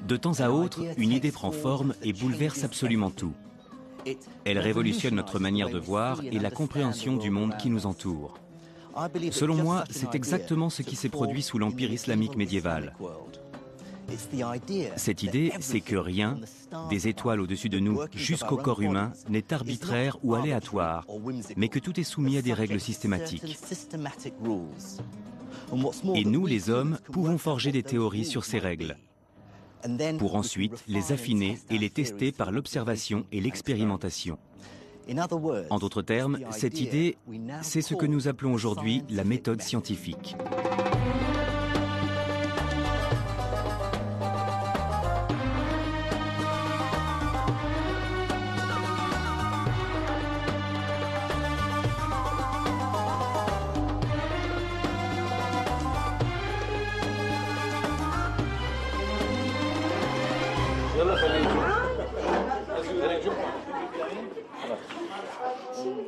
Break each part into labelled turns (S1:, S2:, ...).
S1: De temps à autre, une idée prend forme et bouleverse absolument tout. Elle révolutionne notre manière de voir et la compréhension du monde qui nous entoure. Selon moi, c'est exactement ce qui s'est produit sous l'Empire islamique médiéval. Cette idée, c'est que rien, des étoiles au-dessus de nous jusqu'au corps humain, n'est arbitraire ou aléatoire, mais que tout est soumis à des règles systématiques. Et nous, les hommes, pouvons forger des théories sur ces règles, pour ensuite les affiner et les tester par l'observation et l'expérimentation. En d'autres termes, cette idée, c'est ce que nous appelons aujourd'hui la méthode scientifique.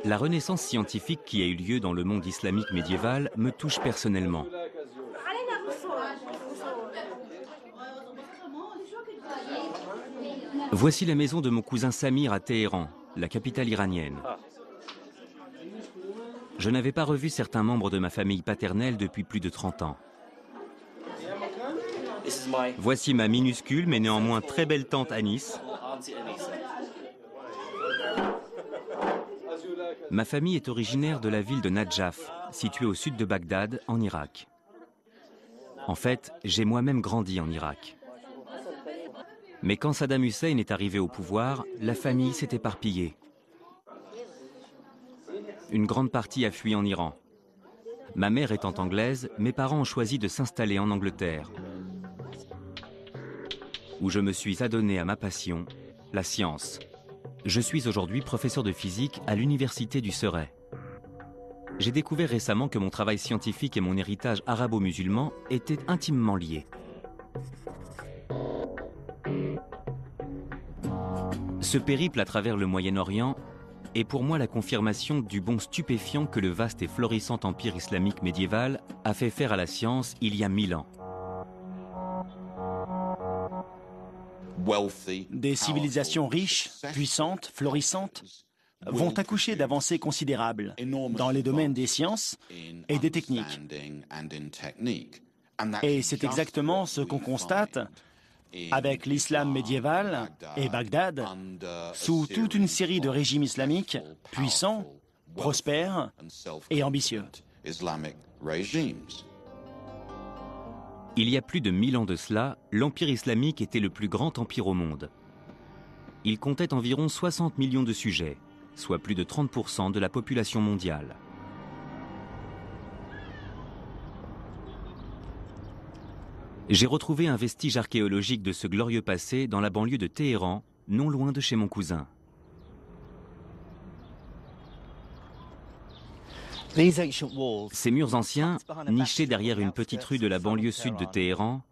S1: La renaissance scientifique qui a eu lieu dans le monde islamique médiéval me touche personnellement. Voici la maison de mon cousin Samir à Téhéran, la capitale iranienne. Je n'avais pas revu certains membres de ma famille paternelle depuis plus de 30 ans. Voici ma minuscule mais néanmoins très belle tante Anis. Ma famille est originaire de la ville de Nadjaf, située au sud de Bagdad, en Irak. En fait, j'ai moi-même grandi en Irak. Mais quand Saddam Hussein est arrivé au pouvoir, la famille s'est éparpillée. Une grande partie a fui en Iran. Ma mère étant anglaise, mes parents ont choisi de s'installer en Angleterre, où je me suis adonné à ma passion, la science. Je suis aujourd'hui professeur de physique à l'université du Surrey. J'ai découvert récemment que mon travail scientifique et mon héritage arabo-musulman étaient intimement liés. Ce périple à travers le Moyen-Orient est pour moi la confirmation du bond stupéfiant que le vaste et florissant empire islamique médiéval a fait faire à la science il y a 1000 ans.
S2: Des civilisations riches, puissantes, florissantes, vont accoucher d'avancées considérables dans les domaines des sciences et des techniques. Et c'est exactement ce qu'on constate avec l'islam médiéval et Bagdad, sous toute une série de régimes islamiques puissants, prospères et ambitieux.
S1: Il y a plus de 1000 ans de cela, l'Empire islamique était le plus grand empire au monde. Il comptait environ 60 millions de sujets, soit plus de 30% de la population mondiale. J'ai retrouvé un vestige archéologique de ce glorieux passé dans la banlieue de Téhéran, non loin de chez mon cousin. Ces murs anciens, nichés derrière une petite rue de la banlieue sud de Téhéran,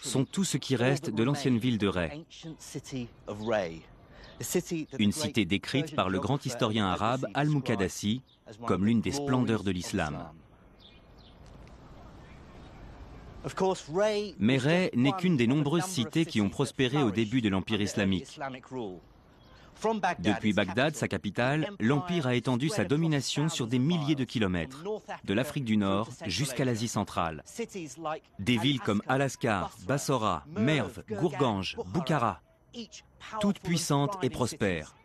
S1: sont tout ce qui reste de l'ancienne ville de Ray. Une cité décrite par le grand historien arabe Al-Muqaddasi comme l'une des splendeurs de l'islam. Mais Ray n'est qu'une des nombreuses cités qui ont prospéré au début de l'Empire islamique. Depuis Bagdad, sa capitale, l'Empire a étendu sa domination sur des milliers de kilomètres, de l'Afrique du Nord jusqu'à l'Asie centrale. Des villes comme Al-Askar, Bassora, Merv, Gourgange, Boukhara, toutes puissantes et prospères.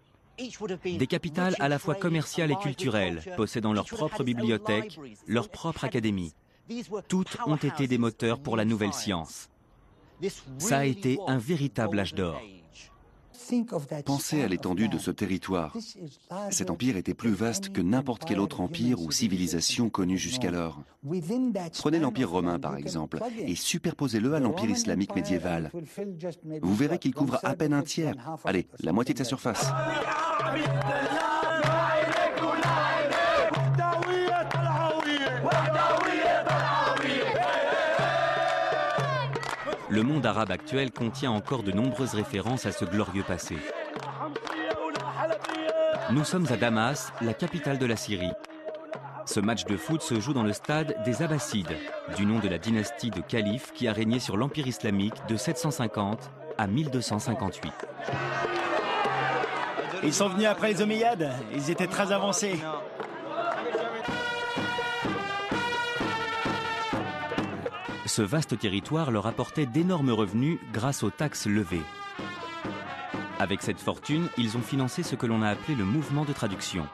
S1: Des capitales à la fois commerciales et culturelles, possédant leur propre bibliothèque, leur propre académie. Toutes ont été des moteurs pour la nouvelle science. Ça a été un véritable âge d'or.
S3: Pensez à l'étendue de ce territoire. Cet empire était plus vaste que n'importe quel autre empire ou civilisation connue jusqu'alors. Prenez l'Empire romain par exemple et superposez-le à l'Empire islamique médiéval. Vous verrez qu'il couvre à peine un tiers, allez, la moitié de sa surface.
S1: Le monde arabe actuel contient encore de nombreuses références à ce glorieux passé. Nous sommes à Damas, la capitale de la Syrie. Ce match de foot se joue dans le stade des Abbassides, du nom de la dynastie de califes qui a régné sur l'Empire islamique de 750 à 1258.
S2: Ils sont venus après les Omeyyades, ils étaient très avancés.
S1: Ce vaste territoire leur apportait d'énormes revenus grâce aux taxes levées. Avec cette fortune, ils ont financé ce que l'on a appelé le mouvement de traduction.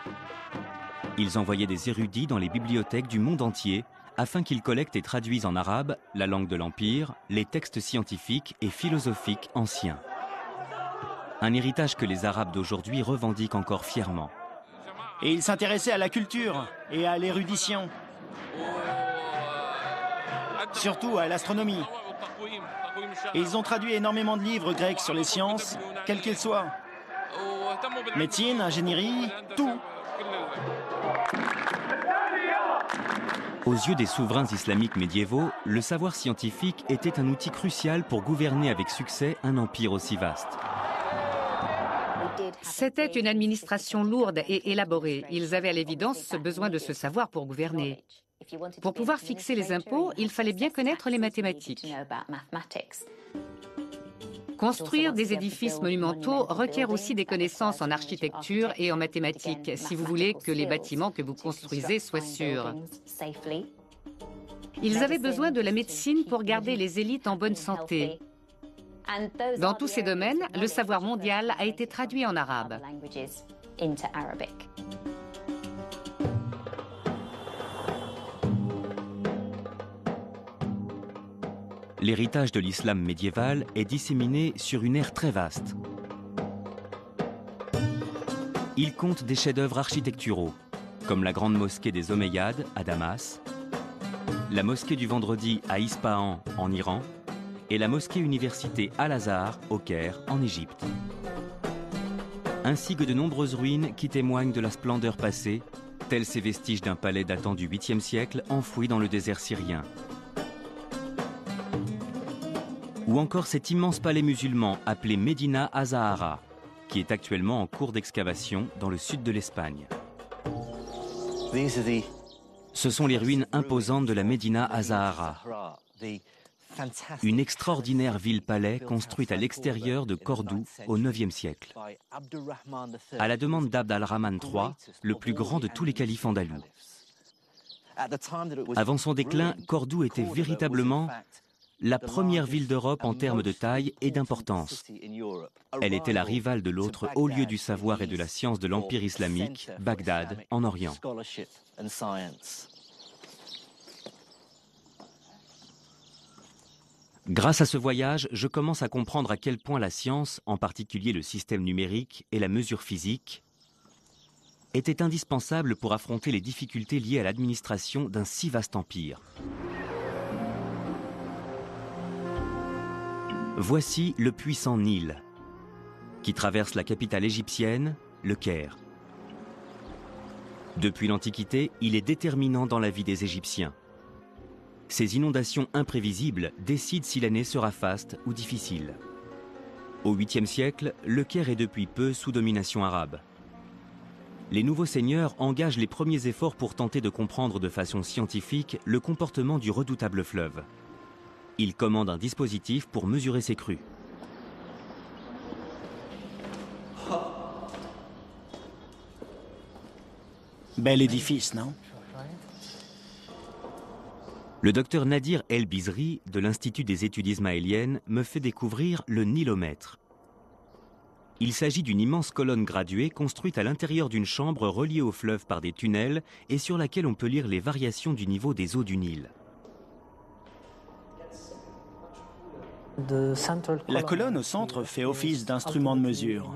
S1: Ils envoyaient des érudits dans les bibliothèques du monde entier afin qu'ils collectent et traduisent en arabe, la langue de l'Empire, les textes scientifiques et philosophiques anciens. Un héritage que les Arabes d'aujourd'hui revendiquent encore fièrement.
S2: Et ils s'intéressaient à la culture et à l'érudition. Surtout à l'astronomie. Et ils ont traduit énormément de livres grecs sur les sciences, quelles qu'elles soient. Médecine, ingénierie, tout.
S1: Aux yeux des souverains islamiques médiévaux, le savoir scientifique était un outil crucial pour gouverner avec succès un empire aussi vaste.
S4: C'était une administration lourde et élaborée. Ils avaient à l'évidence besoin de ce savoir pour gouverner. Pour pouvoir fixer les impôts, il fallait bien connaître les mathématiques. Construire des édifices monumentaux requiert aussi des connaissances en architecture et en mathématiques, si vous voulez que les bâtiments que vous construisez soient sûrs. Ils avaient besoin de la médecine pour garder les élites en bonne santé. Dans tous ces domaines, le savoir mondial a été traduit en arabe.
S1: L'héritage de l'islam médiéval est disséminé sur une ère très vaste. Il compte des chefs-d'œuvre architecturaux, comme la grande mosquée des Omeyyades à Damas, la mosquée du Vendredi à Ispahan en Iran et la mosquée université Al-Azhar au Caire en Égypte. Ainsi que de nombreuses ruines qui témoignent de la splendeur passée, tels ces vestiges d'un palais datant du 8e siècle enfoui dans le désert syrien. Ou encore cet immense palais musulman appelé Médina Azahara, qui est actuellement en cours d'excavation dans le sud de l'Espagne. Ce sont les ruines imposantes de la Médina Azahara, une extraordinaire ville-palais construite à l'extérieur de Cordoue au IXe siècle, à la demande d'Abd al-Rahman III, le plus grand de tous les califes andalous. Avant son déclin, Cordoue était véritablement la première ville d'Europe en termes de taille et d'importance. Elle était la rivale de l'autre haut lieu du savoir et de la science de l'Empire islamique, Bagdad, en Orient. Grâce à ce voyage, je commence à comprendre à quel point la science, en particulier le système numérique et la mesure physique, était indispensable pour affronter les difficultés liées à l'administration d'un si vaste empire. Voici le puissant Nil, qui traverse la capitale égyptienne, le Caire. Depuis l'Antiquité, il est déterminant dans la vie des Égyptiens. Ces inondations imprévisibles décident si l'année sera faste ou difficile. Au 8e siècle, le Caire est depuis peu sous domination arabe. Les nouveaux seigneurs engagent les premiers efforts pour tenter de comprendre de façon scientifique le comportement du redoutable fleuve. Ils commandent un dispositif pour mesurer ses crues.
S2: Bel édifice, non?
S1: Le docteur Nadir El-Bizri de l'Institut des études ismaéliennes me fait découvrir le nilomètre. Il s'agit d'une immense colonne graduée construite à l'intérieur d'une chambre reliée au fleuve par des tunnels et sur laquelle on peut lire les variations du niveau des eaux du Nil.
S2: La colonne au centre fait office d'instrument de mesure.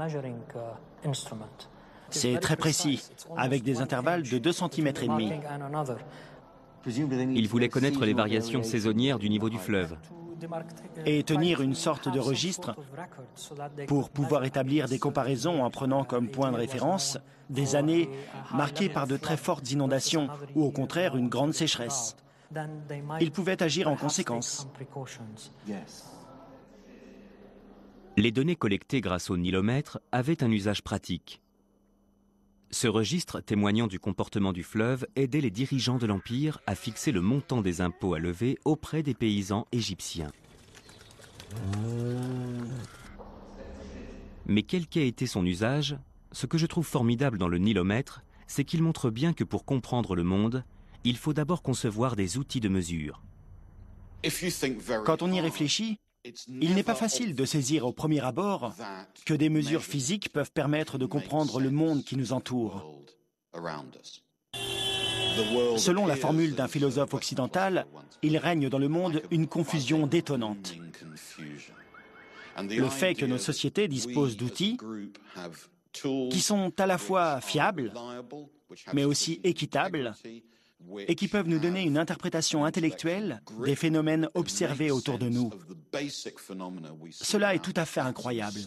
S2: C'est très précis, avec des intervalles de 2,5 cm.
S1: Il voulait connaître les variations saisonnières du niveau du fleuve.
S2: Et tenir une sorte de registre pour pouvoir établir des comparaisons en prenant comme point de référence des années marquées par de très fortes inondations ou au contraire une grande sécheresse. Il pouvait agir en conséquence.
S1: Les données collectées grâce au nilomètre avaient un usage pratique. Ce registre, témoignant du comportement du fleuve, aidait les dirigeants de l'Empire à fixer le montant des impôts à lever auprès des paysans égyptiens. Mais quel qu'ait été son usage, ce que je trouve formidable dans le nilomètre, c'est qu'il montre bien que pour comprendre le monde, il faut d'abord concevoir des outils de mesure.
S2: Quand on y réfléchit, il n'est pas facile de saisir au premier abord que des mesures physiques peuvent permettre de comprendre le monde qui nous entoure. Selon la formule d'un philosophe occidental, il règne dans le monde une confusion détonnante. Le fait que nos sociétés disposent d'outils qui sont à la fois fiables, mais aussi équitables, et qui peuvent nous donner une interprétation intellectuelle des phénomènes observés autour de nous. Cela est tout à fait incroyable.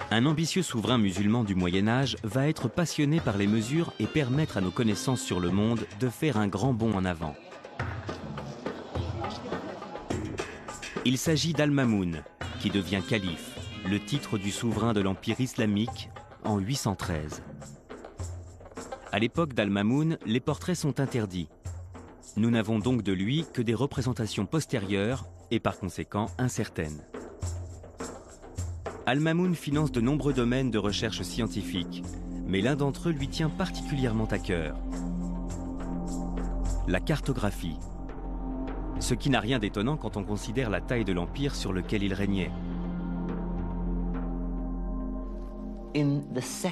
S1: Un ambitieux souverain musulman du Moyen-Âge va être passionné par les mesures et permettre à nos connaissances sur le monde de faire un grand bond en avant. Il s'agit d'Al-Mamoun, qui devient calife, le titre du souverain de l'Empire islamique, en 813. À l'époque d'Al-Mamoun, les portraits sont interdits. Nous n'avons donc de lui que des représentations postérieures et par conséquent incertaines. Al-Mamoun finance de nombreux domaines de recherche scientifique, mais l'un d'entre eux lui tient particulièrement à cœur. La cartographie. Ce qui n'a rien d'étonnant quand on considère la taille de l'empire sur lequel il régnait.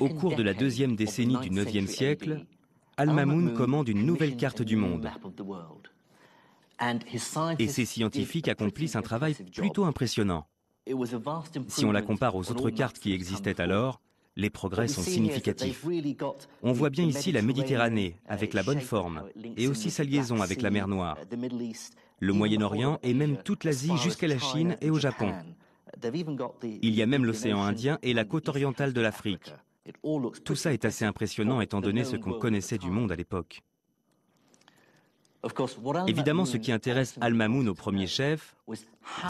S1: Au cours de la deuxième décennie du IXe siècle, Al-Mamoun commande une nouvelle carte du monde. Et ses scientifiques accomplissent un travail plutôt impressionnant. Si on la compare aux autres cartes qui existaient alors, les progrès sont significatifs. On voit bien ici la Méditerranée, avec la bonne forme, et aussi sa liaison avec la mer Noire, le Moyen-Orient et même toute l'Asie jusqu'à la Chine et au Japon. Il y a même l'océan Indien et la côte orientale de l'Afrique. Tout ça est assez impressionnant étant donné ce qu'on connaissait du monde à l'époque. Évidemment, ce qui intéresse Al-Mamoun au premier chef,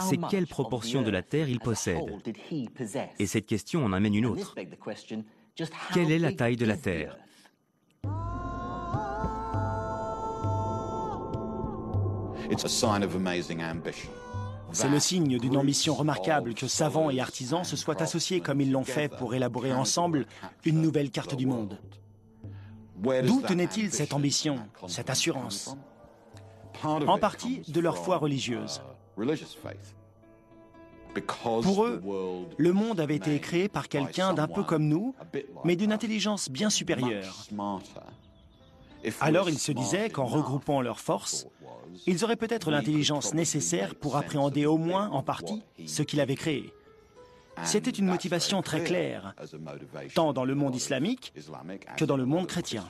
S1: c'est quelle proportion de la terre il possède. Et cette question en amène une autre. Quelle est la taille de la terre ?
S2: C'est le signe d'une ambition remarquable que savants et artisans se soient associés comme ils l'ont fait pour élaborer ensemble une nouvelle carte du monde. D'où tenait-il cette ambition, cette assurance ? En partie de leur foi religieuse. Pour eux, le monde avait été créé par quelqu'un d'un peu comme nous, mais d'une intelligence bien supérieure. Alors ils se disaient qu'en regroupant leurs forces, ils auraient peut-être l'intelligence nécessaire pour appréhender au moins en partie ce qu'il avait créé. C'était une motivation très claire, tant dans le monde islamique que dans le monde chrétien.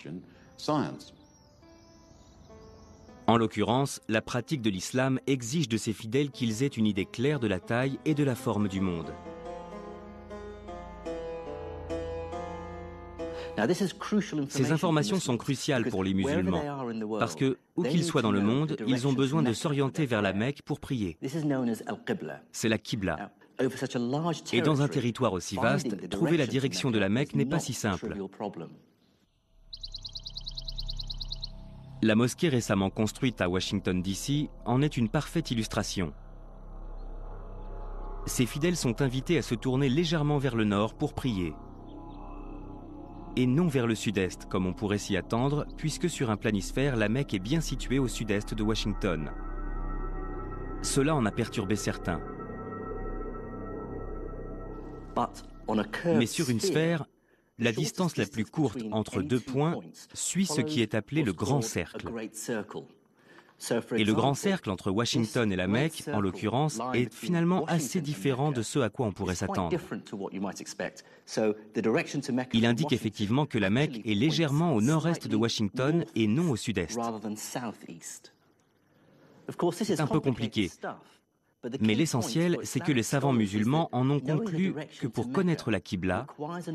S1: En l'occurrence, la pratique de l'islam exige de ses fidèles qu'ils aient une idée claire de la taille et de la forme du monde. Ces informations sont cruciales pour les musulmans, parce que, où qu'ils soient dans le monde, ils ont besoin de s'orienter vers la Mecque pour prier. C'est la Qibla. Et dans un territoire aussi vaste, trouver la direction de la Mecque n'est pas si simple. La mosquée récemment construite à Washington, D.C. en est une parfaite illustration. Ses fidèles sont invités à se tourner légèrement vers le nord pour prier. Et non vers le sud-est, comme on pourrait s'y attendre, puisque sur un planisphère, la Mecque est bien située au sud-est de Washington. Cela en a perturbé certains. Mais sur une sphère, la distance la plus courte entre deux points suit ce qui est appelé le grand cercle. Et le grand cercle entre Washington et la Mecque, en l'occurrence, est finalement assez différent de ce à quoi on pourrait s'attendre. Il indique effectivement que la Mecque est légèrement au nord-est de Washington et non au sud-est. C'est un peu compliqué. Mais l'essentiel, c'est que les savants musulmans en ont conclu que pour connaître la Qibla,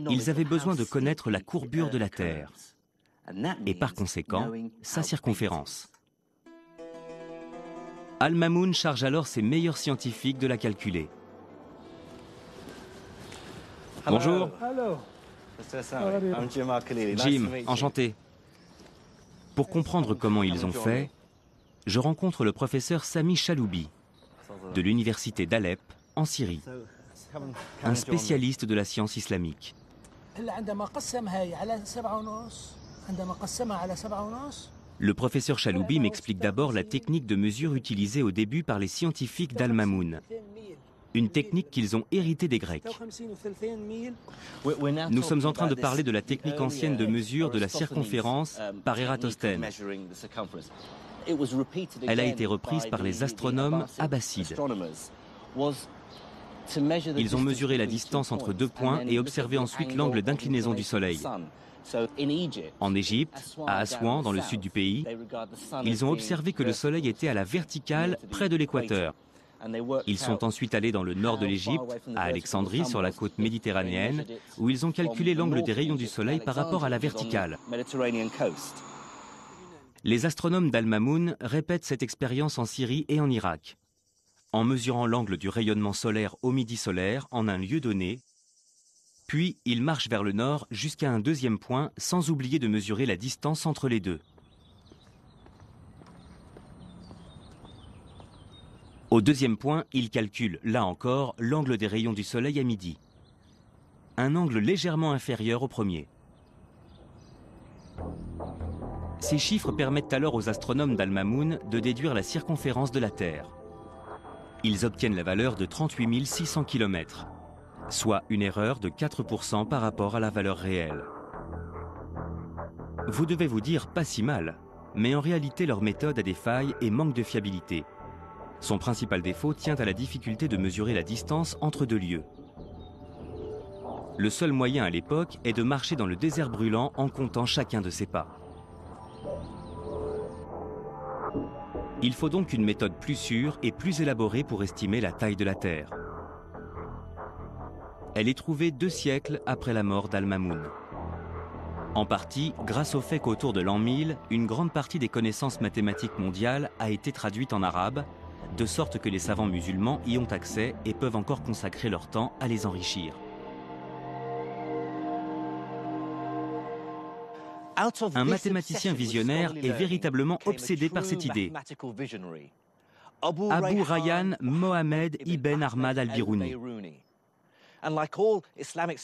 S1: ils avaient besoin de connaître la courbure de la Terre, et par conséquent, sa circonférence. Al-Mamoun charge alors ses meilleurs scientifiques de la calculer. Bonjour. Jim, enchanté. Pour comprendre comment ils ont fait, je rencontre le professeur Sami Chaloubi de l'université d'Alep en Syrie, un spécialiste de la science islamique. Le professeur Chaloubi m'explique d'abord la technique de mesure utilisée au début par les scientifiques d'Al-Mamoun, une technique qu'ils ont héritée des Grecs. Nous sommes en train de parler de la technique ancienne de mesure de la circonférence par Ératosthène. Elle a été reprise par les astronomes abbassides. Ils ont mesuré la distance entre deux points et observé ensuite l'angle d'inclinaison du Soleil. En Égypte, à Assouan, dans le sud du pays, ils ont observé que le Soleil était à la verticale près de l'équateur. Ils sont ensuite allés dans le nord de l'Égypte, à Alexandrie, sur la côte méditerranéenne, où ils ont calculé l'angle des rayons du Soleil par rapport à la verticale. Les astronomes d'Al-Mamoun répètent cette expérience en Syrie et en Irak, en mesurant l'angle du rayonnement solaire au midi solaire en un lieu donné, puis ils marchent vers le nord jusqu'à un deuxième point sans oublier de mesurer la distance entre les deux. Au deuxième point, ils calculent, là encore, l'angle des rayons du Soleil à midi. Un angle légèrement inférieur au premier. Ces chiffres permettent alors aux astronomes d'Al-Mamoun de déduire la circonférence de la Terre. Ils obtiennent la valeur de 38 600 km, soit une erreur de 4% par rapport à la valeur réelle. Vous devez vous dire pas si mal, mais en réalité leur méthode a des failles et manque de fiabilité. Son principal défaut tient à la difficulté de mesurer la distance entre deux lieux. Le seul moyen à l'époque est de marcher dans le désert brûlant en comptant chacun de ses pas. Il faut donc une méthode plus sûre et plus élaborée pour estimer la taille de la Terre. Elle est trouvée 2 siècles après la mort d'Al-Mamoun. En partie, grâce au fait qu'autour de l'an 1000, une grande partie des connaissances mathématiques mondiales a été traduite en arabe, de sorte que les savants musulmans y ont accès et peuvent encore consacrer leur temps à les enrichir. Un mathématicien visionnaire est véritablement obsédé par cette idée. Abu Rayyan Mohamed Ibn Ahmad al-Biruni.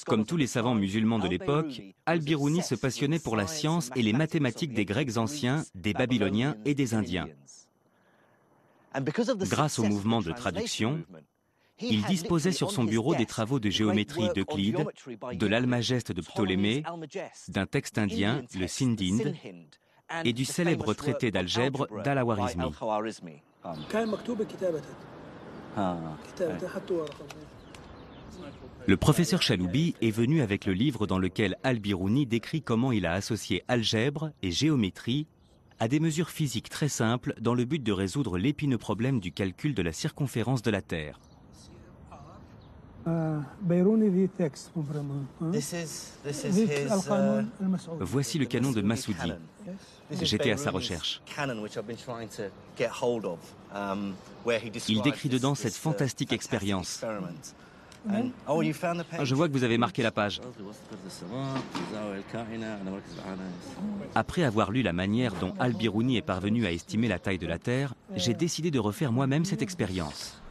S1: Comme tous les savants musulmans de l'époque, al-Biruni se passionnait pour la science et les mathématiques des Grecs anciens, des Babyloniens et des Indiens. Grâce au mouvement de traduction, il disposait sur son bureau des travaux de géométrie d'Euclide, de l'Almageste de Ptolémée, d'un texte indien, le Sindhind, et du célèbre traité d'algèbre d'Al-Khwarizmi. Le professeur Chaloubi est venu avec le livre dans lequel al-Biruni décrit comment il a associé algèbre et géométrie à des mesures physiques très simples dans le but de résoudre l'épineux problème du calcul de la circonférence de la Terre. Voici le canon de Massoudi. J'étais à sa recherche. Il décrit dedans cette fantastique expérience. Je vois que vous avez marqué la page. Après avoir lu la manière dont al-Biruni est parvenu à estimer la taille de la Terre, j'ai décidé de refaire moi-même cette expérience.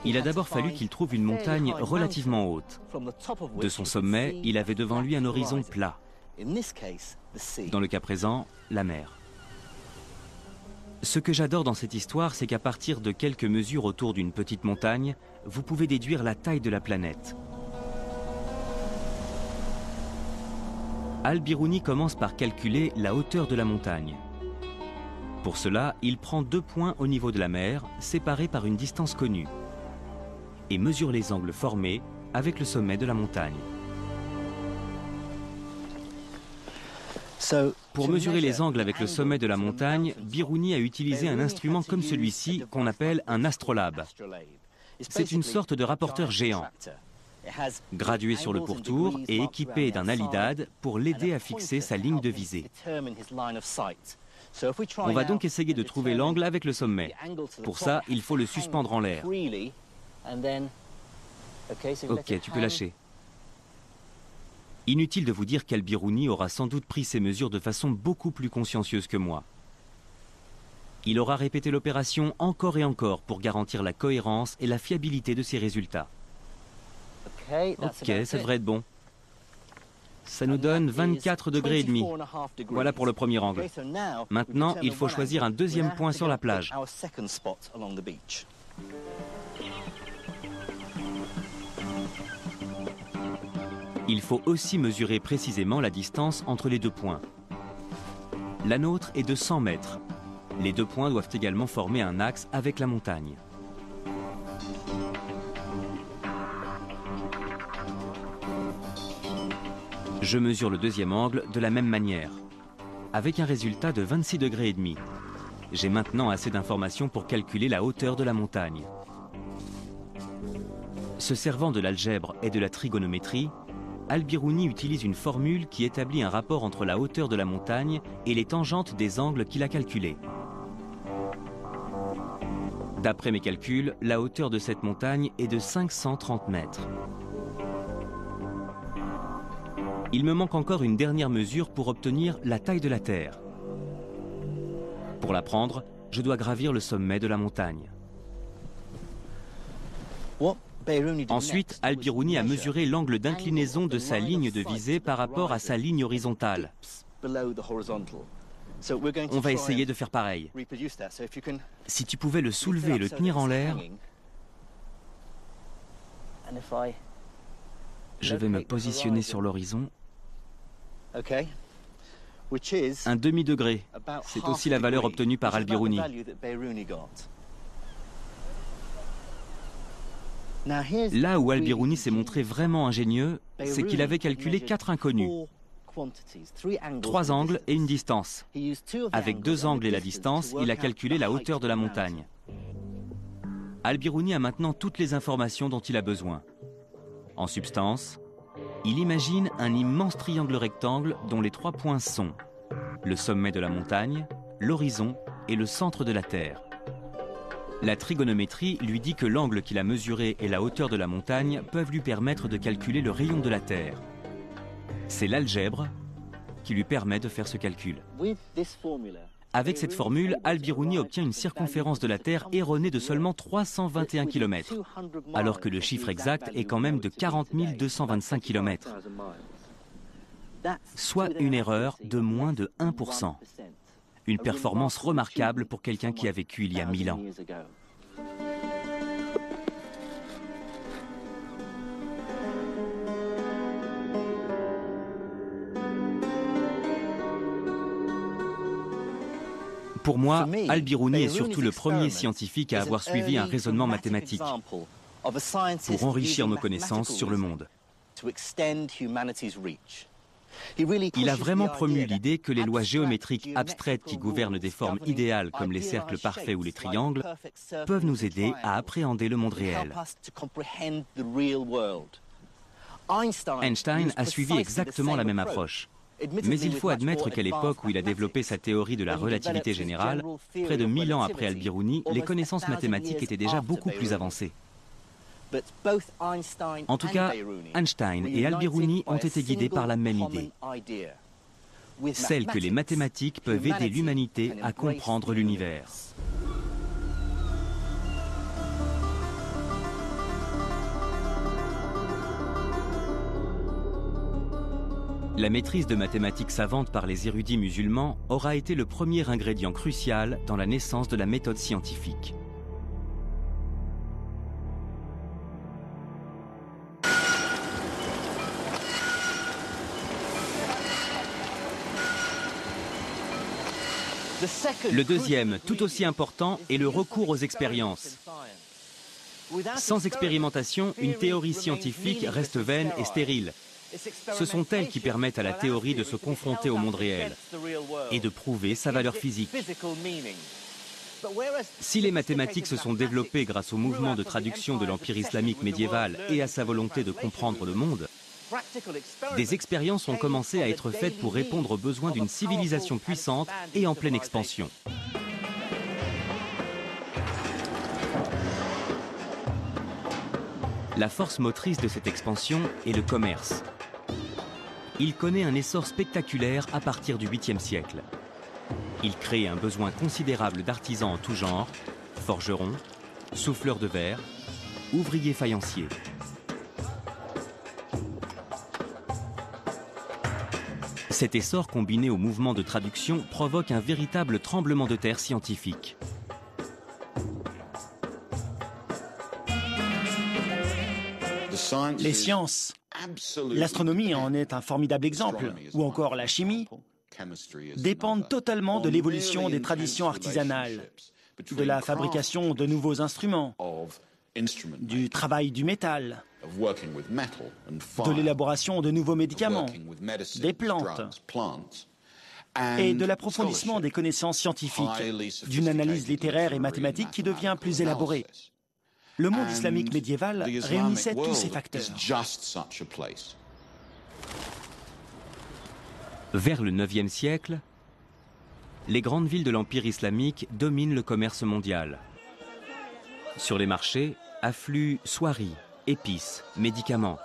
S1: Il a d'abord fallu qu'il trouve une montagne relativement haute. De son sommet, il avait devant lui un horizon plat. Dans le cas présent, la mer. Ce que j'adore dans cette histoire, c'est qu'à partir de quelques mesures autour d'une petite montagne, vous pouvez déduire la taille de la planète. Al-Biruni commence par calculer la hauteur de la montagne. Pour cela, il prend 2 points au niveau de la mer, séparés par une distance connue, et mesure les angles formés avec le sommet de la montagne. Pour mesurer les angles avec le sommet de la montagne, Biruni a utilisé un instrument comme celui-ci qu'on appelle un astrolabe. C'est une sorte de rapporteur géant, gradué sur le pourtour et équipé d'un alidade pour l'aider à fixer sa ligne de visée. On va donc essayer de trouver l'angle avec le sommet. Pour ça, il faut le suspendre en l'air. Ok, tu peux lâcher. Inutile de vous dire qu'Al-Biruni aura sans doute pris ses mesures de façon beaucoup plus consciencieuse que moi. Il aura répété l'opération encore et encore pour garantir la cohérence et la fiabilité de ses résultats. Ok, ça devrait être bon. Ça nous donne 24 degrés et demi. Voilà pour le premier angle. Maintenant, il faut choisir un deuxième point sur la plage. Il faut aussi mesurer précisément la distance entre les deux points. La nôtre est de 100 mètres. Les deux points doivent également former un axe avec la montagne. Je mesure le deuxième angle de la même manière, avec un résultat de 26 degrés et demi. J'ai maintenant assez d'informations pour calculer la hauteur de la montagne. Se servant de l'algèbre et de la trigonométrie, Al-Biruni utilise une formule qui établit un rapport entre la hauteur de la montagne et les tangentes des angles qu'il a calculés. D'après mes calculs, la hauteur de cette montagne est de 530 mètres. Il me manque encore une dernière mesure pour obtenir la taille de la Terre. Pour la prendre, je dois gravir le sommet de la montagne. Ensuite, Al-Biruni a mesuré l'angle d'inclinaison de sa ligne de visée par rapport à sa ligne horizontale. On va essayer de faire pareil. Si tu pouvais le soulever et le tenir en l'air, je vais me positionner sur l'horizon. Un demi-degré, c'est aussi la valeur obtenue par Al-Biruni. Là où Al-Biruni s'est montré vraiment ingénieux, c'est qu'il avait calculé 4 inconnus, 3 angles et une distance. Avec 2 angles et la distance, il a calculé la hauteur de la montagne. Al-Biruni a maintenant toutes les informations dont il a besoin. En substance, il imagine un immense triangle rectangle dont les 3 points sont le sommet de la montagne, l'horizon et le centre de la Terre. La trigonométrie lui dit que l'angle qu'il a mesuré et la hauteur de la montagne peuvent lui permettre de calculer le rayon de la Terre. C'est l'algèbre qui lui permet de faire ce calcul. Avec cette formule, Al-Biruni obtient une circonférence de la Terre erronée de seulement 321 km, alors que le chiffre exact est quand même de 40 225 km, soit une erreur de moins de 1%. Une performance remarquable pour quelqu'un qui a vécu il y a 1000 ans. Pour moi, Al-Biruni est surtout le premier scientifique à avoir suivi un raisonnement mathématique pour enrichir nos connaissances sur le monde. Il a vraiment promu l'idée que les lois géométriques abstraites qui gouvernent des formes idéales comme les cercles parfaits ou les triangles peuvent nous aider à appréhender le monde réel. Einstein a suivi exactement la même approche. Mais il faut admettre qu'à l'époque où il a développé sa théorie de la relativité générale, près de 1000 ans après Al-Biruni, les connaissances mathématiques étaient déjà beaucoup plus avancées. En tout cas, Einstein et Al-Biruni ont été guidés par la même idée, celle que les mathématiques peuvent aider l'humanité à comprendre l'univers. La maîtrise de mathématiques savantes par les érudits musulmans aura été le premier ingrédient crucial dans la naissance de la méthode scientifique. Le deuxième, tout aussi important, est le recours aux expériences. Sans expérimentation, une théorie scientifique reste vaine et stérile. Ce sont elles qui permettent à la théorie de se confronter au monde réel et de prouver sa valeur physique. Si les mathématiques se sont développées grâce au mouvement de traduction de l'Empire islamique médiéval et à sa volonté de comprendre le monde, Des expériences ont commencé à être faites pour répondre aux besoins d'une civilisation puissante et en pleine expansion. La force motrice de cette expansion est le commerce. Il connaît un essor spectaculaire à partir du 8e siècle. Il crée un besoin considérable d'artisans en tout genre, forgerons, souffleurs de verre, ouvriers faïenciers. Cet essor combiné au mouvement de traduction provoque un véritable tremblement de terre scientifique.
S2: Les sciences, l'astronomie en est un formidable exemple, ou encore la chimie, dépendent totalement de l'évolution des traditions artisanales, de la fabrication de nouveaux instruments, du travail du métal, de l'élaboration de nouveaux médicaments, des plantes, et de l'approfondissement des connaissances scientifiques, d'une analyse littéraire et mathématique qui devient plus élaborée. Le monde islamique médiéval réunissait tous ces facteurs.
S1: Vers le 9e siècle, les grandes villes de l'Empire islamique dominent le commerce mondial. Sur les marchés affluent soieries, épices, médicaments,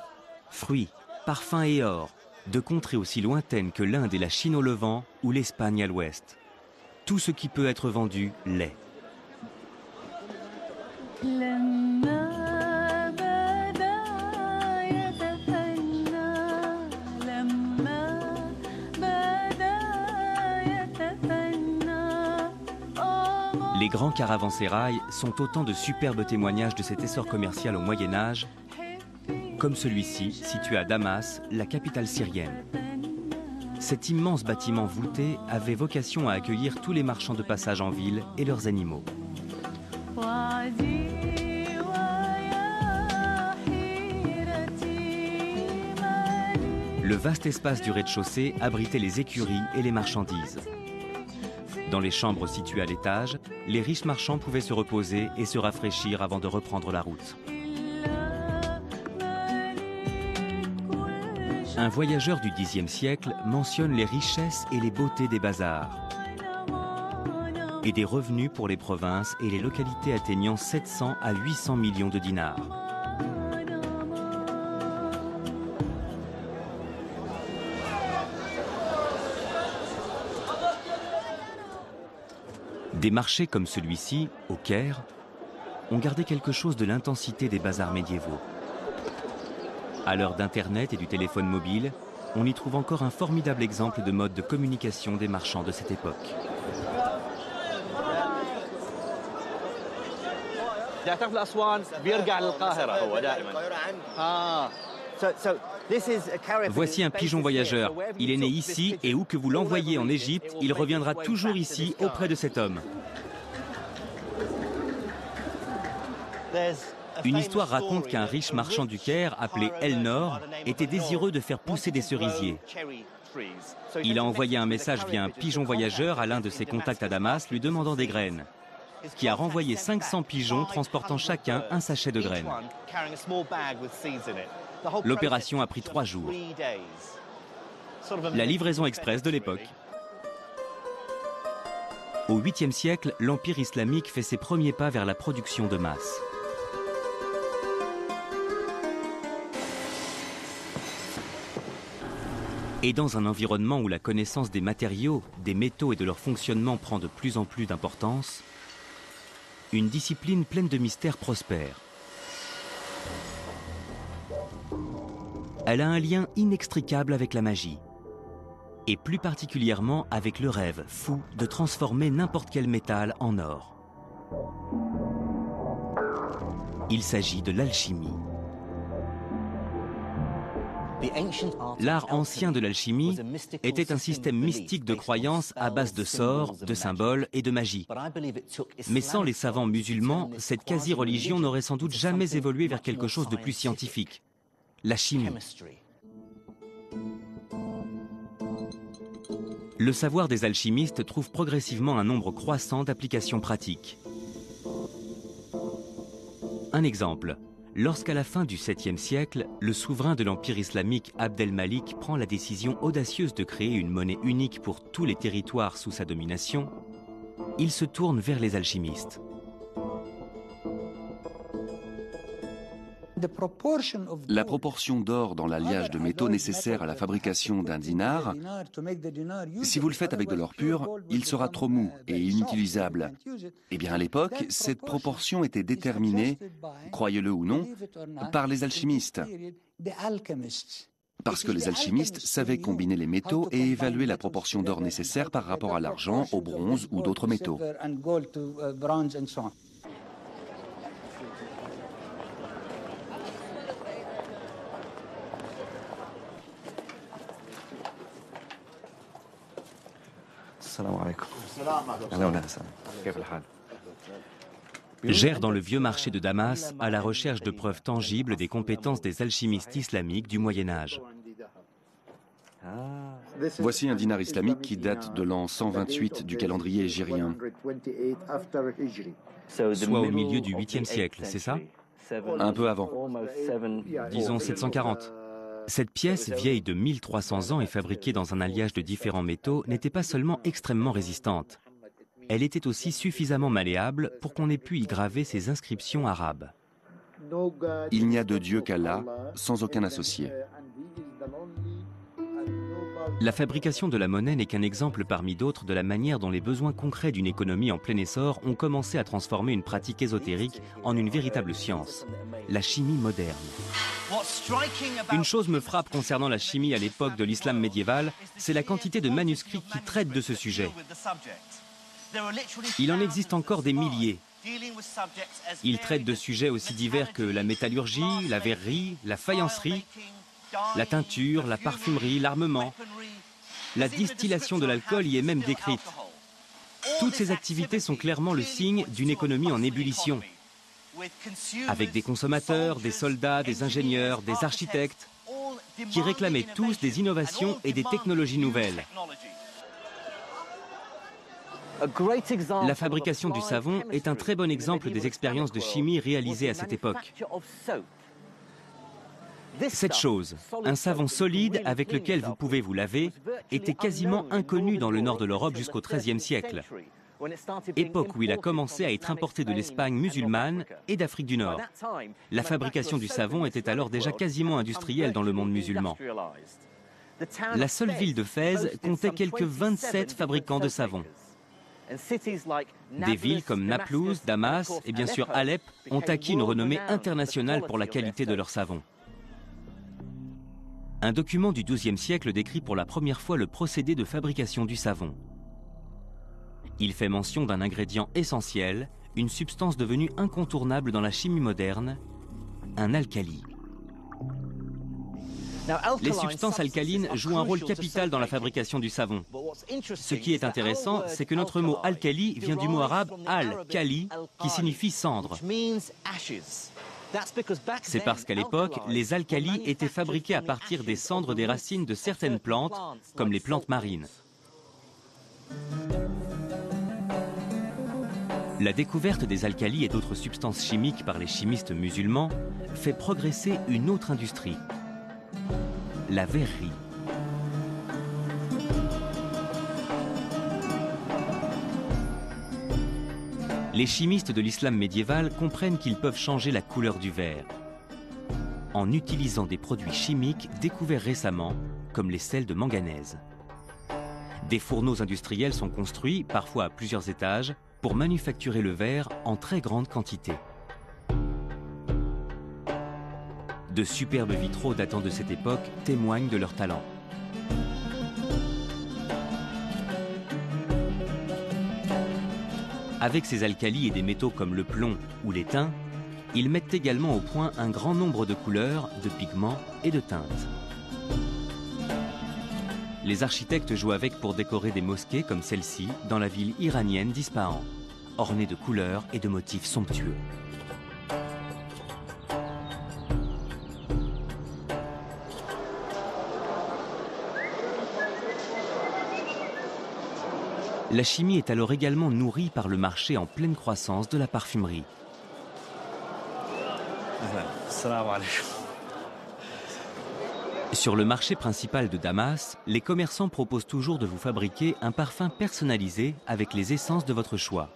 S1: fruits, parfums et or, de contrées aussi lointaines que l'Inde et la Chine au Levant ou l'Espagne à l'ouest. Tout ce qui peut être vendu l'est. Les grands caravansérails sont autant de superbes témoignages de cet essor commercial au Moyen-Âge, comme celui-ci, situé à Damas, la capitale syrienne. Cet immense bâtiment voûté avait vocation à accueillir tous les marchands de passage en ville et leurs animaux. Le vaste espace du rez-de-chaussée abritait les écuries et les marchandises. Dans les chambres situées à l'étage, les riches marchands pouvaient se reposer et se rafraîchir avant de reprendre la route. Un voyageur du Xe siècle mentionne les richesses et les beautés des bazars et des revenus pour les provinces et les localités atteignant 700 à 800 millions de dinars. Des marchés comme celui-ci, au Caire, ont gardé quelque chose de l'intensité des bazars médiévaux. À l'heure d'Internet et du téléphone mobile, on y trouve encore un formidable exemple de mode de communication des marchands de cette époque. Voici un pigeon voyageur. Il est né ici et où que vous l'envoyiez en Égypte, il reviendra toujours ici auprès de cet homme. Une histoire raconte qu'un riche marchand du Caire, appelé El-Nor, était désireux de faire pousser des cerisiers. Il a envoyé un message via un pigeon voyageur à l'un de ses contacts à Damas, lui demandant des graines, qui a renvoyé 500 pigeons transportant chacun un sachet de graines. L'opération a pris 3 jours. La livraison express de l'époque. Au 8e siècle, l'Empire islamique fait ses premiers pas vers la production de masse. Et dans un environnement où la connaissance des matériaux, des métaux et de leur fonctionnement prend de plus en plus d'importance, une discipline pleine de mystères prospère. Elle a un lien inextricable avec la magie, et plus particulièrement avec le rêve fou de transformer n'importe quel métal en or. Il s'agit de l'alchimie. L'art ancien de l'alchimie était un système mystique de croyances à base de sorts, de symboles et de magie. Mais sans les savants musulmans, cette quasi-religion n'aurait sans doute jamais évolué vers quelque chose de plus scientifique. La chimie. Le savoir des alchimistes trouve progressivement un nombre croissant d'applications pratiques. Un exemple, Lorsqu'à la fin du 7e siècle, le souverain de l'Empire islamique Abd-el-Malik prend la décision audacieuse de créer une monnaie unique pour tous les territoires sous sa domination, il se tourne vers les alchimistes.
S3: La proportion d'or dans l'alliage de métaux nécessaire à la fabrication d'un dinar, si vous le faites avec de l'or pur, il sera trop mou et inutilisable. Eh bien, à l'époque, cette proportion était déterminée, croyez-le ou non, par les alchimistes. Parce que les alchimistes savaient combiner les métaux et évaluer la proportion d'or nécessaire par rapport à l'argent, au bronze ou d'autres métaux.
S1: Gère dans le vieux marché de Damas à la recherche de preuves tangibles des compétences des alchimistes islamiques du Moyen-Âge.
S3: Voici un dinar islamique qui date de l'an 128 du calendrier hégirien.
S1: Soit au milieu du 8e siècle, c'est ça?
S3: Un peu avant.
S1: Disons 740. Cette pièce, vieille de 1300 ans et fabriquée dans un alliage de différents métaux, n'était pas seulement extrêmement résistante. Elle était aussi suffisamment malléable pour qu'on ait pu y graver ces inscriptions arabes.
S3: Il n'y a de Dieu qu'Allah, sans aucun associé.
S1: La fabrication de la monnaie n'est qu'un exemple parmi d'autres de la manière dont les besoins concrets d'une économie en plein essor ont commencé à transformer une pratique ésotérique en une véritable science, la chimie moderne. Une chose me frappe concernant la chimie à l'époque de l'islam médiéval, c'est la quantité de manuscrits qui traitent de ce sujet. Il en existe encore des milliers. Ils traitent de sujets aussi divers que la métallurgie, la verrerie, la faïencerie, la teinture, la parfumerie, l'armement. La distillation de l'alcool y est même décrite. Toutes ces activités sont clairement le signe d'une économie en ébullition, avec des consommateurs, des soldats, des ingénieurs, des architectes, qui réclamaient tous des innovations et des technologies nouvelles. La fabrication du savon est un très bon exemple des expériences de chimie réalisées à cette époque. Cette chose, un savon solide avec lequel vous pouvez vous laver, était quasiment inconnu dans le nord de l'Europe jusqu'au XIIIe siècle, époque où il a commencé à être importé de l'Espagne musulmane et d'Afrique du Nord. La fabrication du savon était alors déjà quasiment industrielle dans le monde musulman. La seule ville de Fès comptait quelques 27 fabricants de savon. Des villes comme Naplouse, Damas et bien sûr Alep ont acquis une renommée internationale pour la qualité de leur savon. Un document du XIIe siècle décrit pour la première fois le procédé de fabrication du savon. Il fait mention d'un ingrédient essentiel, une substance devenue incontournable dans la chimie moderne, un alcali. Les substances alcalines jouent un rôle capital dans la fabrication du savon. Ce qui est intéressant, c'est que notre mot alcali vient du mot arabe al-kali, qui signifie cendre. C'est parce qu'à l'époque, les alcalis étaient fabriqués à partir des cendres des racines de certaines plantes, comme les plantes marines. La découverte des alcalis et d'autres substances chimiques par les chimistes musulmans fait progresser une autre industrie, la verrerie. Les chimistes de l'islam médiéval comprennent qu'ils peuvent changer la couleur du verre en utilisant des produits chimiques découverts récemment, comme les sels de manganèse. Des fourneaux industriels sont construits, parfois à plusieurs étages, pour manufacturer le verre en très grande quantité. De superbes vitraux datant de cette époque témoignent de leur talent. Avec ces alcalis et des métaux comme le plomb ou l'étain, ils mettent également au point un grand nombre de couleurs, de pigments et de teintes. Les architectes jouent avec pour décorer des mosquées comme celle-ci dans la ville iranienne d'Ispahan, ornée de couleurs et de motifs somptueux. La chimie est alors également nourrie par le marché en pleine croissance de la parfumerie. Sur le marché principal de Damas, les commerçants proposent toujours de vous fabriquer un parfum personnalisé avec les essences de votre choix.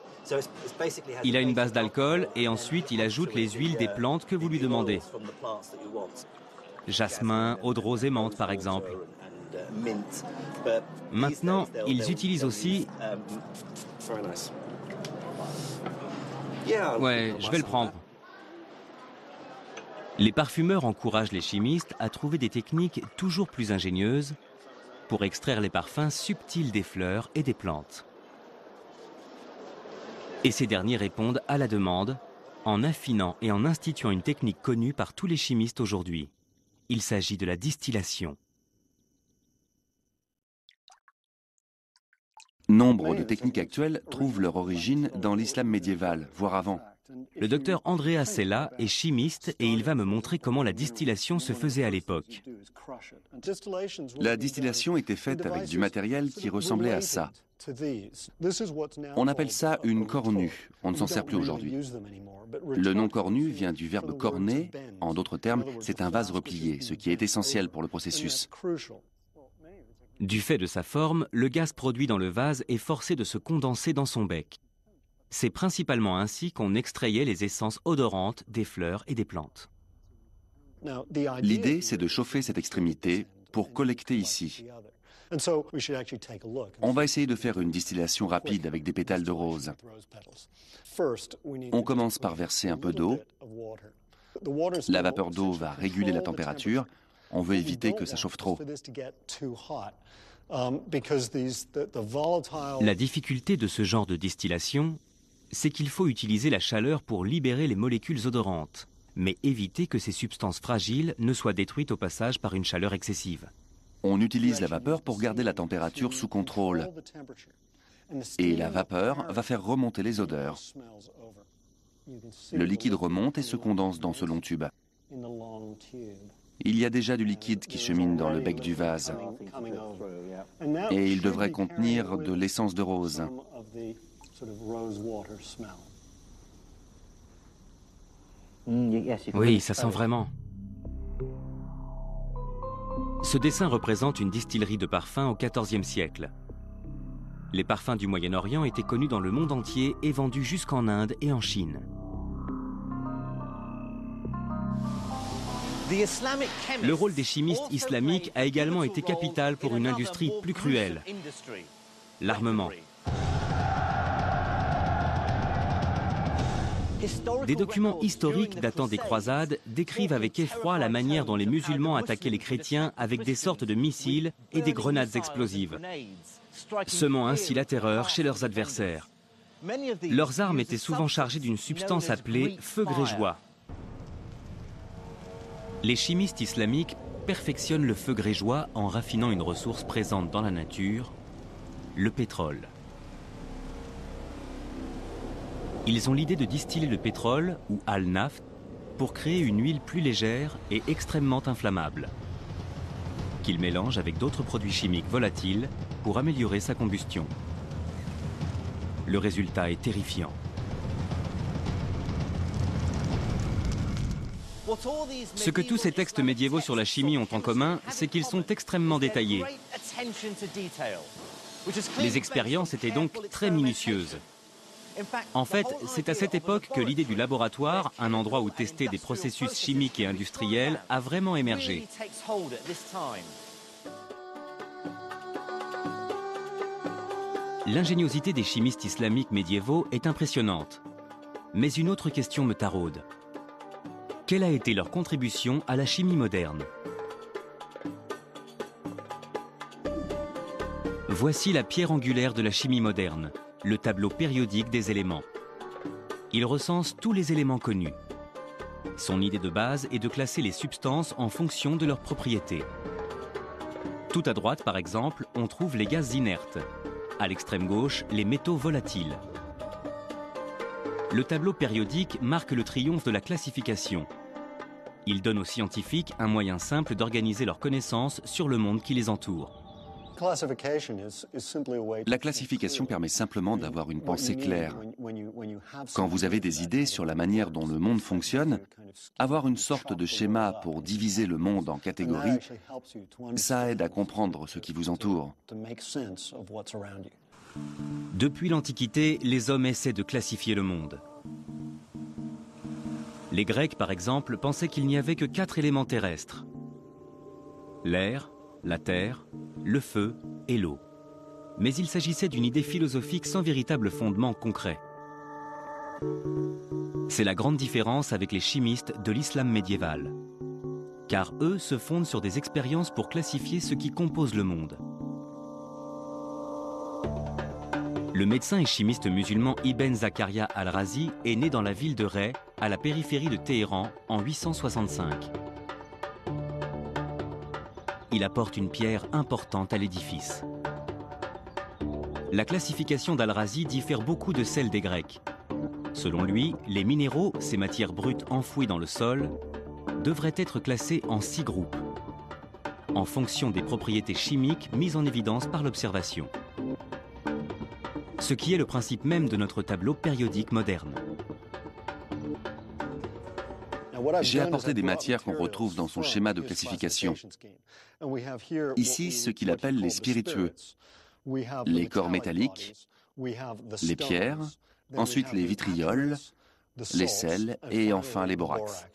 S1: Il a une base d'alcool et ensuite il ajoute les huiles des plantes que vous lui demandez. Jasmin, eau de rose et menthe par exemple. Maintenant, ils utilisent aussi... Ouais, je vais le prendre. Les parfumeurs encouragent les chimistes à trouver des techniques toujours plus ingénieuses pour extraire les parfums subtils des fleurs et des plantes. Et ces derniers répondent à la demande en affinant et en instituant une technique connue par tous les chimistes aujourd'hui. Il s'agit de la distillation.
S3: Nombre de techniques actuelles trouvent leur origine dans l'islam médiéval, voire avant.
S1: Le docteur Andrea Sella est chimiste et il va me montrer comment la distillation se faisait à l'époque.
S3: La distillation était faite avec du matériel qui ressemblait à ça. On appelle ça une cornue. On ne s'en sert plus aujourd'hui. Le nom cornue vient du verbe corner. En d'autres termes, c'est un vase replié, ce qui est essentiel pour le processus.
S1: Du fait de sa forme, le gaz produit dans le vase est forcé de se condenser dans son bec. C'est principalement ainsi qu'on extrayait les essences odorantes des fleurs et des plantes.
S3: L'idée, c'est de chauffer cette extrémité pour collecter ici. On va essayer de faire une distillation rapide avec des pétales de rose. On commence par verser un peu d'eau. La vapeur d'eau va réguler la température. On veut éviter que ça chauffe trop.
S1: La difficulté de ce genre de distillation, c'est qu'il faut utiliser la chaleur pour libérer les molécules odorantes, mais éviter que ces substances fragiles ne soient détruites au passage par une chaleur excessive.
S3: On utilise la vapeur pour garder la température sous contrôle. Et la vapeur va faire remonter les odeurs. Le liquide remonte et se condense dans ce long tube. Il y a déjà du liquide qui chemine dans le bec du vase. Et il devrait contenir de l'essence de rose.
S1: Oui, ça sent vraiment. Ce dessin représente une distillerie de parfums au XIVe siècle. Les parfums du Moyen-Orient étaient connus dans le monde entier et vendus jusqu'en Inde et en Chine. Le rôle des chimistes islamiques a également été capital pour une industrie plus cruelle, l'armement. Des documents historiques datant des croisades décrivent avec effroi la manière dont les musulmans attaquaient les chrétiens avec des sortes de missiles et des grenades explosives, semant ainsi la terreur chez leurs adversaires. Leurs armes étaient souvent chargées d'une substance appelée feu grégeois. Les chimistes islamiques perfectionnent le feu grégeois en raffinant une ressource présente dans la nature, le pétrole. Ils ont l'idée de distiller le pétrole, ou al-naft, pour créer une huile plus légère et extrêmement inflammable, qu'ils mélangent avec d'autres produits chimiques volatiles pour améliorer sa combustion. Le résultat est terrifiant. Ce que tous ces textes médiévaux sur la chimie ont en commun, c'est qu'ils sont extrêmement détaillés. Les expériences étaient donc très minutieuses. En fait, c'est à cette époque que l'idée du laboratoire, un endroit où tester des processus chimiques et industriels, a vraiment émergé. L'ingéniosité des chimistes islamiques médiévaux est impressionnante. Mais une autre question me taraude. Quelle a été leur contribution à la chimie moderne? Voici la pierre angulaire de la chimie moderne, le tableau périodique des éléments. Il recense tous les éléments connus. Son idée de base est de classer les substances en fonction de leurs propriétés. Tout à droite, par exemple, on trouve les gaz inertes. À l'extrême gauche, les métaux volatiles. Le tableau périodique marque le triomphe de la classification. Il donne aux scientifiques un moyen simple d'organiser leurs connaissances sur le monde qui les entoure.
S3: La classification permet simplement d'avoir une pensée claire. Quand vous avez des idées sur la manière dont le monde fonctionne, avoir une sorte de schéma pour diviser le monde en catégories, ça aide à comprendre ce qui vous entoure.
S1: Depuis l'Antiquité, les hommes essaient de classifier le monde. Les Grecs, par exemple, pensaient qu'il n'y avait que 4 éléments terrestres: l'air, la terre, le feu et l'eau. Mais il s'agissait d'une idée philosophique sans véritable fondement concret. C'est la grande différence avec les chimistes de l'islam médiéval. Car eux se fondent sur des expériences pour classifier ce qui compose le monde. Le médecin et chimiste musulman Ibn Zakaria al-Razi est né dans la ville de Ray, à la périphérie de Téhéran, en 865. Il apporte une pierre importante à l'édifice. La classification d'al-Razi diffère beaucoup de celle des Grecs. Selon lui, les minéraux, ces matières brutes enfouies dans le sol, devraient être classés en 6 groupes, en fonction des propriétés chimiques mises en évidence par l'observation. Ce qui est le principe même de notre tableau périodique moderne.
S3: J'ai apporté des matières qu'on retrouve dans son schéma de classification. Ici, ce qu'il appelle les spiritueux, les corps métalliques, les pierres, ensuite les vitrioles, les sels et enfin les borax.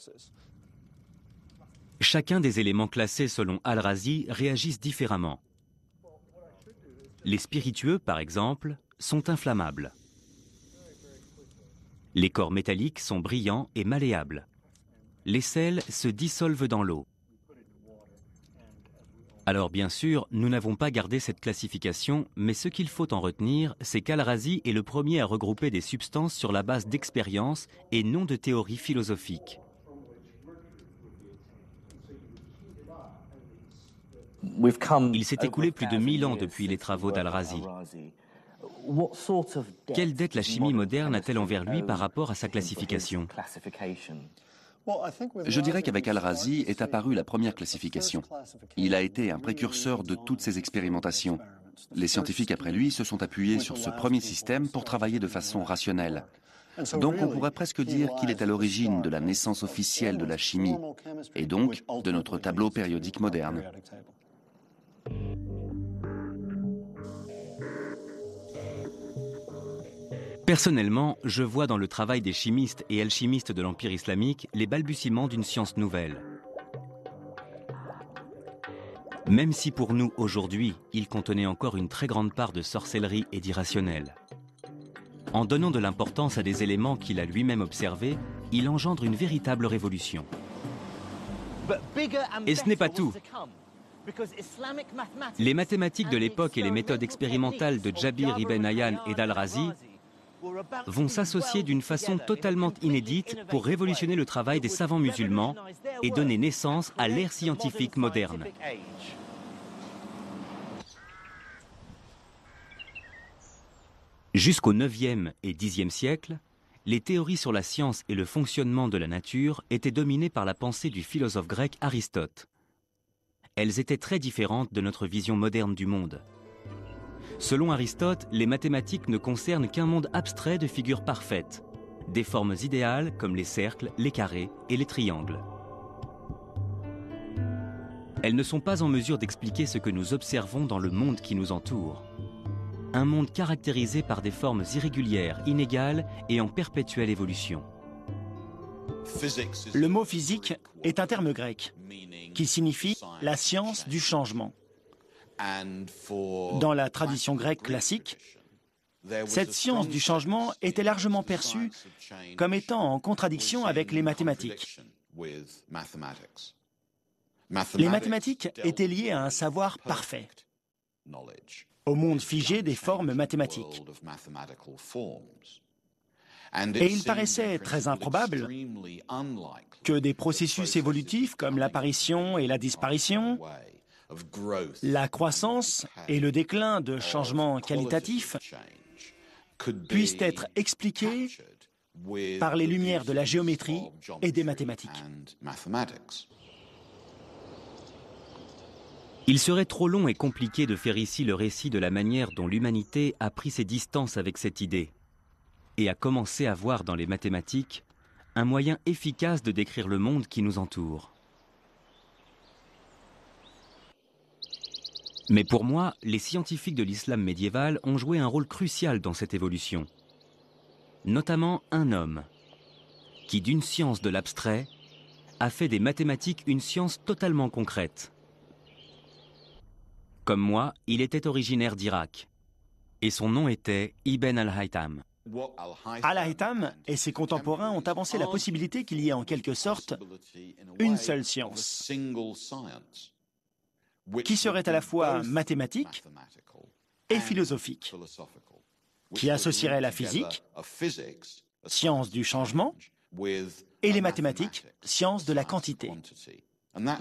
S1: Chacun des éléments classés selon al-Razi réagissent différemment. Les spiritueux, par exemple, sont inflammables. Les corps métalliques sont brillants et malléables. Les sels se dissolvent dans l'eau. Alors bien sûr, nous n'avons pas gardé cette classification, mais ce qu'il faut en retenir, c'est qu'al-Razi est le premier à regrouper des substances sur la base d'expériences et non de théories philosophiques. Il s'est écoulé plus de 1000 ans depuis les travaux d'al-Razi. Quelle dette la chimie moderne a-t-elle envers lui par rapport à sa classification ?
S3: Je dirais qu'avec al-Razi est apparue la première classification. Il a été un précurseur de toutes ces expérimentations. Les scientifiques après lui se sont appuyés sur ce premier système pour travailler de façon rationnelle. Donc on pourrait presque dire qu'il est à l'origine de la naissance officielle de la chimie, et donc de notre tableau périodique moderne.
S1: Personnellement, je vois dans le travail des chimistes et alchimistes de l'Empire islamique les balbutiements d'une science nouvelle. Même si pour nous, aujourd'hui, il contenait encore une très grande part de sorcellerie et d'irrationnel. En donnant de l'importance à des éléments qu'il a lui-même observés, il engendre une véritable révolution. Et ce n'est pas tout. Les mathématiques de l'époque et les méthodes expérimentales de Jabir ibn Hayyan et d'al-Razi vont s'associer d'une façon totalement inédite pour révolutionner le travail des savants musulmans et donner naissance à l'ère scientifique moderne. Jusqu'au 9e et 10e siècle, les théories sur la science et le fonctionnement de la nature étaient dominées par la pensée du philosophe grec Aristote. Elles étaient très différentes de notre vision moderne du monde. Selon Aristote, les mathématiques ne concernent qu'un monde abstrait de figures parfaites, des formes idéales comme les cercles, les carrés et les triangles. Elles ne sont pas en mesure d'expliquer ce que nous observons dans le monde qui nous entoure. Un monde caractérisé par des formes irrégulières, inégales et en perpétuelle évolution.
S2: Le mot physique est un terme grec qui signifie la science du changement. Dans la tradition grecque classique, cette science du changement était largement perçue comme étant en contradiction avec les mathématiques. Les mathématiques étaient liées à un savoir parfait, au monde figé des formes mathématiques. Et il paraissait très improbable que des processus évolutifs comme l'apparition et la disparition, la croissance et le déclin de changements qualitatifs puissent être expliqués par les lumières de la géométrie et des mathématiques.
S1: Il serait trop long et compliqué de faire ici le récit de la manière dont l'humanité a pris ses distances avec cette idée et a commencé à voir dans les mathématiques un moyen efficace de décrire le monde qui nous entoure. Mais pour moi, les scientifiques de l'islam médiéval ont joué un rôle crucial dans cette évolution. Notamment un homme qui, d'une science de l'abstrait, a fait des mathématiques une science totalement concrète. Comme moi, il était originaire d'Irak et son nom était Ibn al-Haytham.
S2: Al-Haytham et ses contemporains ont avancé la possibilité qu'il y ait en quelque sorte une seule science, qui serait à la fois mathématique et philosophique, qui associerait la physique, science du changement, et les mathématiques, science de la quantité.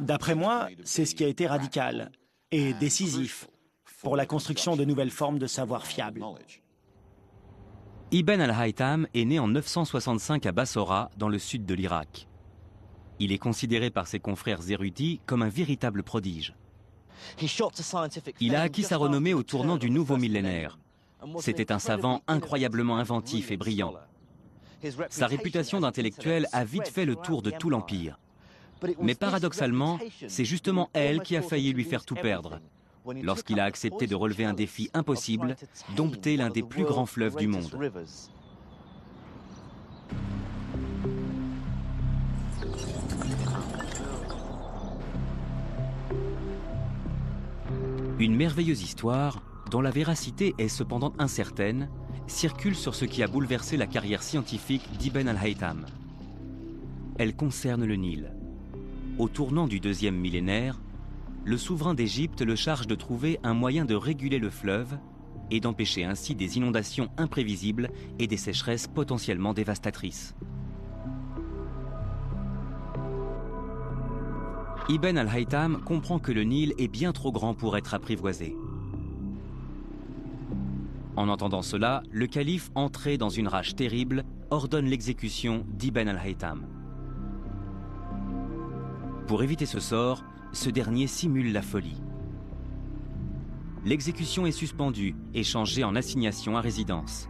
S2: D'après moi, c'est ce qui a été radical et décisif pour la construction de nouvelles formes de savoir fiables.
S1: Ibn al-Haytham est né en 965 à Bassora, dans le sud de l'Irak. Il est considéré par ses confrères érudits comme un véritable prodige. Il a acquis sa renommée au tournant du nouveau millénaire. C'était un savant incroyablement inventif et brillant. Sa réputation d'intellectuel a vite fait le tour de tout l'Empire. Mais paradoxalement, c'est justement elle qui a failli lui faire tout perdre, lorsqu'il a accepté de relever un défi impossible, dompter l'un des plus grands fleuves du monde. Une merveilleuse histoire, dont la véracité est cependant incertaine, circule sur ce qui a bouleversé la carrière scientifique d'Ibn al-Haytham. Elle concerne le Nil. Au tournant du deuxième millénaire, le souverain d'Égypte le charge de trouver un moyen de réguler le fleuve et d'empêcher ainsi des inondations imprévisibles et des sécheresses potentiellement dévastatrices. Ibn al-Haytham comprend que le Nil est bien trop grand pour être apprivoisé. En entendant cela, le calife, entré dans une rage terrible, ordonne l'exécution d'Ibn al-Haytham. Pour éviter ce sort, ce dernier simule la folie. L'exécution est suspendue et changée en assignation à résidence.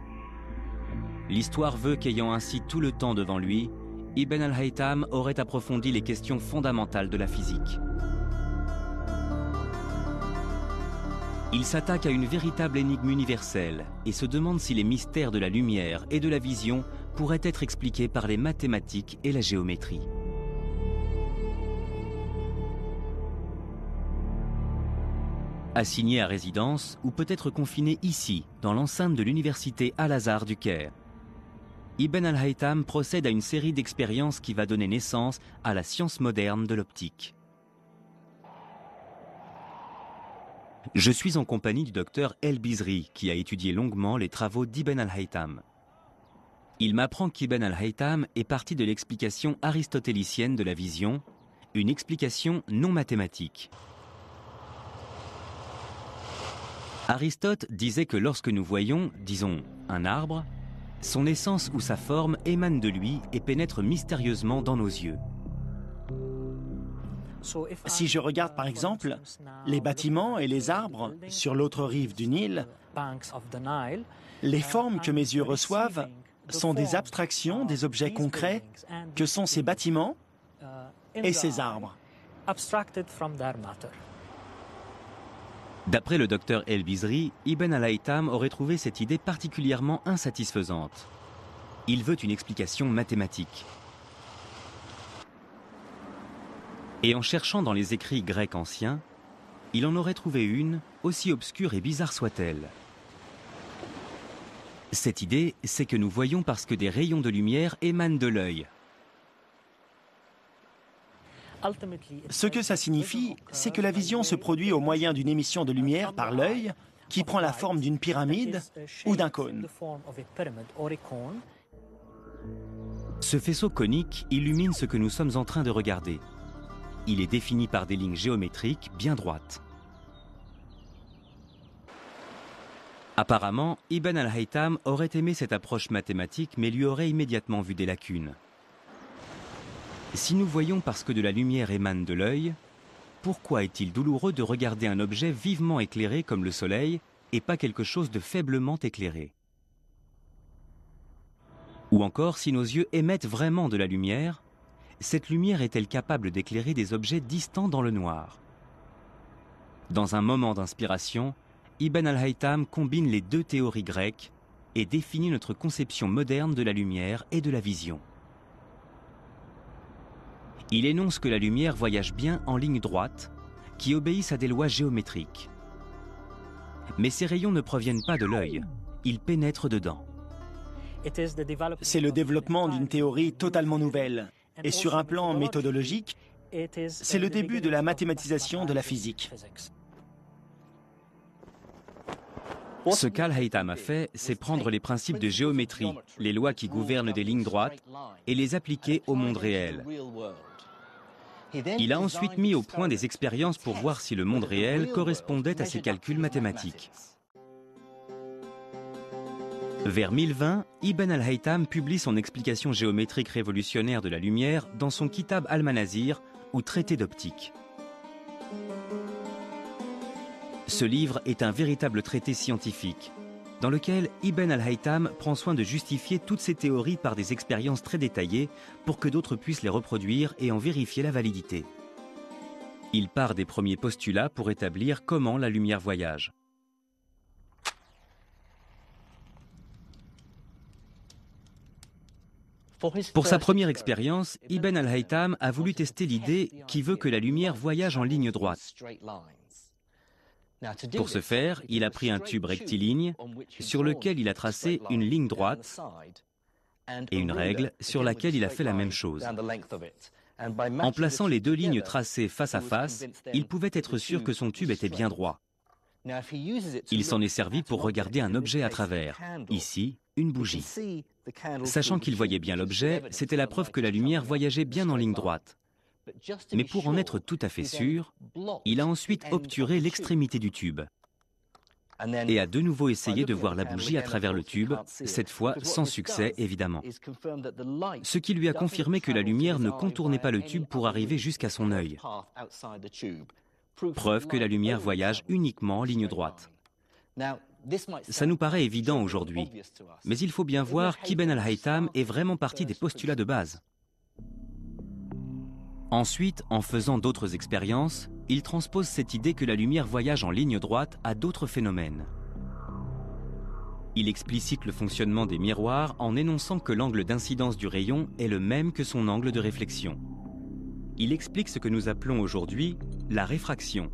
S1: L'histoire veut qu'ayant ainsi tout le temps devant lui, Ibn al-Haytham aurait approfondi les questions fondamentales de la physique. Il s'attaque à une véritable énigme universelle et se demande si les mystères de la lumière et de la vision pourraient être expliqués par les mathématiques et la géométrie. Assigné à résidence ou peut-être confiné ici, dans l'enceinte de l'université Al-Azhar du Caire, Ibn al-Haytham procède à une série d'expériences qui va donner naissance à la science moderne de l'optique. Je suis en compagnie du docteur El-Bizri, qui a étudié longuement les travaux d'Ibn al-Haytham. Il m'apprend qu'Ibn al-Haytham est parti de l'explication aristotélicienne de la vision, une explication non mathématique. Aristote disait que lorsque nous voyons, disons, un arbre, son essence ou sa forme émane de lui et pénètre mystérieusement dans nos yeux.
S2: Si je regarde par exemple les bâtiments et les arbres sur l'autre rive du Nil, les formes que mes yeux reçoivent sont des abstractions des objets concrets que sont ces bâtiments et ces arbres.
S1: D'après le docteur El-Bizri, Ibn al-Haytham aurait trouvé cette idée particulièrement insatisfaisante. Il veut une explication mathématique. Et en cherchant dans les écrits grecs anciens, il en aurait trouvé une, aussi obscure et bizarre soit-elle. Cette idée, c'est que nous voyons parce que des rayons de lumière émanent de l'œil.
S2: Ce que ça signifie, c'est que la vision se produit au moyen d'une émission de lumière par l'œil qui prend la forme d'une pyramide ou d'un cône.
S1: Ce faisceau conique illumine ce que nous sommes en train de regarder. Il est défini par des lignes géométriques bien droites. Apparemment, Ibn al-Haytham aurait aimé cette approche mathématique mais lui aurait immédiatement vu des lacunes. Si nous voyons parce que de la lumière émane de l'œil, pourquoi est-il douloureux de regarder un objet vivement éclairé comme le Soleil et pas quelque chose de faiblement éclairé? Ou encore, si nos yeux émettent vraiment de la lumière, cette lumière est-elle capable d'éclairer des objets distants dans le noir? Dans un moment d'inspiration, Ibn al-Haytham combine les deux théories grecques et définit notre conception moderne de la lumière et de la vision. Il énonce que la lumière voyage bien en ligne droite, qui obéissent à des lois géométriques. Mais ces rayons ne proviennent pas de l'œil, ils pénètrent dedans.
S2: C'est le développement d'une théorie totalement nouvelle. Et sur un plan méthodologique, c'est le début de la mathématisation de la physique.
S1: Ce qu'Al-Haytham a fait, c'est prendre les principes de géométrie, les lois qui gouvernent des lignes droites, et les appliquer au monde réel. Il a ensuite mis au point des expériences pour voir si le monde réel correspondait à ses calculs mathématiques. Vers 1020, Ibn al-Haytham publie son explication géométrique révolutionnaire de la lumière dans son Kitab al-Manazir, ou traité d'optique. Ce livre est un véritable traité scientifique, dans lequel Ibn al-Haytham prend soin de justifier toutes ses théories par des expériences très détaillées pour que d'autres puissent les reproduire et en vérifier la validité. Il part des premiers postulats pour établir comment la lumière voyage. Pour sa première expérience, Ibn al-Haytham a voulu tester l'idée qui veut que la lumière voyage en ligne droite. Pour ce faire, il a pris un tube rectiligne sur lequel il a tracé une ligne droite et une règle sur laquelle il a fait la même chose. En plaçant les deux lignes tracées face à face, il pouvait être sûr que son tube était bien droit. Il s'en est servi pour regarder un objet à travers, ici, une bougie. Sachant qu'il voyait bien l'objet, c'était la preuve que la lumière voyageait bien en ligne droite. Mais pour en être tout à fait sûr, il a ensuite obturé l'extrémité du tube et a de nouveau essayé de voir la bougie à travers le tube, cette fois sans succès évidemment. Ce qui lui a confirmé que la lumière ne contournait pas le tube pour arriver jusqu'à son œil. Preuve que la lumière voyage uniquement en ligne droite. Ça nous paraît évident aujourd'hui, mais il faut bien voir qu'Ibn al-Haytham est vraiment parti des postulats de base. Ensuite, en faisant d'autres expériences, il transpose cette idée que la lumière voyage en ligne droite à d'autres phénomènes. Il explicite le fonctionnement des miroirs en énonçant que l'angle d'incidence du rayon est le même que son angle de réflexion. Il explique ce que nous appelons aujourd'hui la réfraction,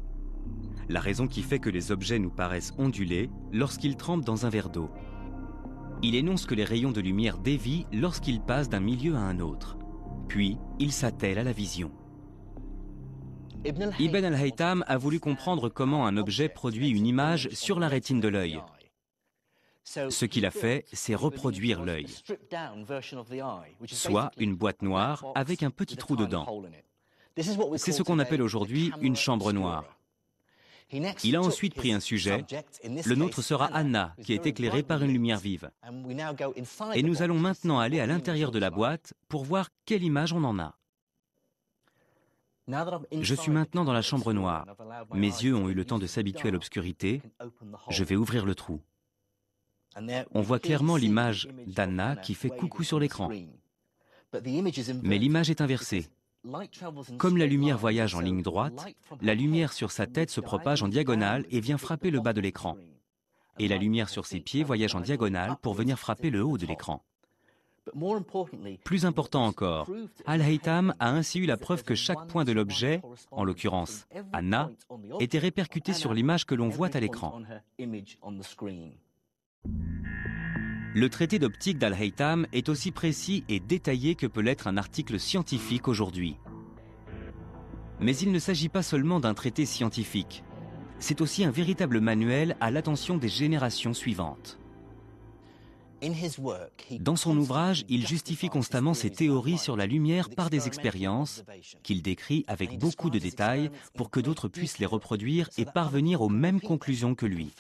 S1: la raison qui fait que les objets nous paraissent ondulés lorsqu'ils trempent dans un verre d'eau. Il énonce que les rayons de lumière dévient lorsqu'ils passent d'un milieu à un autre. Puis, il s'attelle à la vision. Ibn al-Haytham a voulu comprendre comment un objet produit une image sur la rétine de l'œil. Ce qu'il a fait, c'est reproduire l'œil, soit une boîte noire avec un petit trou dedans. C'est ce qu'on appelle aujourd'hui une chambre noire. Il a ensuite pris un sujet, le nôtre sera Anna, qui est éclairée par une lumière vive. Et nous allons maintenant aller à l'intérieur de la boîte pour voir quelle image on en a. Je suis maintenant dans la chambre noire. Mes yeux ont eu le temps de s'habituer à l'obscurité. Je vais ouvrir le trou. On voit clairement l'image d'Anna qui fait coucou sur l'écran. Mais l'image est inversée. Comme la lumière voyage en ligne droite, la lumière sur sa tête se propage en diagonale et vient frapper le bas de l'écran. Et la lumière sur ses pieds voyage en diagonale pour venir frapper le haut de l'écran. Plus important encore, Al-Haytham a ainsi eu la preuve que chaque point de l'objet, en l'occurrence Anna, était répercuté sur l'image que l'on voit à l'écran. Le traité d'optique d'Al-Haytham est aussi précis et détaillé que peut l'être un article scientifique aujourd'hui. Mais il ne s'agit pas seulement d'un traité scientifique. C'est aussi un véritable manuel à l'attention des générations suivantes. Dans son ouvrage, il justifie constamment ses théories sur la lumière par des expériences qu'il décrit avec beaucoup de détails pour que d'autres puissent les reproduire et parvenir aux mêmes conclusions que lui.